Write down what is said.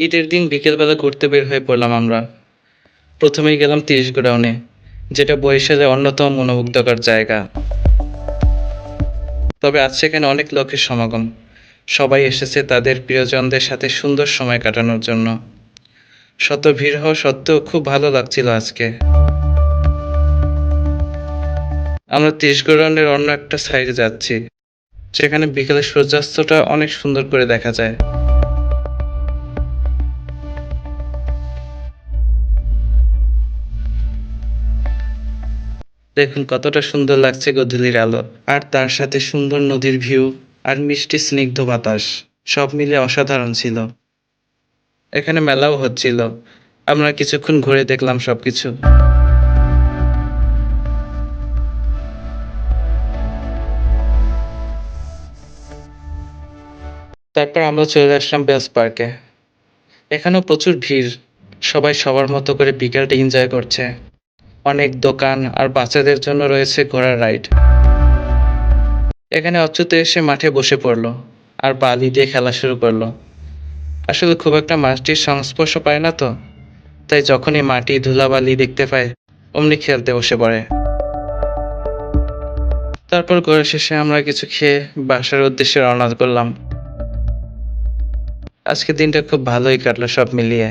ঈদের দিন বিকেলবেলা ঘুরতে বের হয়ে পড়লাম আমরা। প্রথমেই গেলাম ৩০ গোডাউনে, যেটা বরিশালের অন্যতম মনোমুগ্ধকর জায়গা। তবে আজ সেখানে অনেক লোকের সমাগম। সবাই এসেছে তাদের প্রিয়জনদের সাথে সুন্দর সময় কাটানোর জন্য। শত ভিড় হওয়া সত্ত্বেও খুব ভালো লাগছিল আজকে। আমরা ৩০ গোডাউনের অন্য একটা সাইডে যাচ্ছি, যেখানে বিকেলের সূর্যাস্তটা অনেক সুন্দর করে দেখা যায়। দেখুন কতটা সুন্দর লাগছে গোধূলির আলো, আর তার সাথে সুন্দর নদীর ভিউ আর মিষ্টি স্নিগ্ধ বাতাস, সব মিলে অসাধারণ ছিল। এখানে মেলাও হচ্ছিল, আমরা কিছুক্ষণ ঘুরে দেখলাম সবকিছু। তারপর আমরা চলে আসলাম বেলস পার্কে। এখানেও প্রচুর ভিড়, সবাই সবার মতো করে বিকেলটা এনজয় করছে। অনেক দোকান আর বাচ্চাদের জন্য রয়েছে ঘোড়ার রাইড। এখানে অচ্যুত এসে মাঠে বসে পড়লো আর বালি দিয়ে খেলা শুরু করলো। আসলে খুব একটা মাটির সংস্পর্শ পায় না তো, তাই যখনই মাটি ধুলাবালি দেখতে পায় অমনি খেলতে বসে পড়ে। তারপর ঘোরা শেষে আমরা কিছু খেয়ে বাসার উদ্দেশ্যে রওনা করলাম। আজকের দিনটা খুব ভালোই কাটলো সব মিলিয়ে।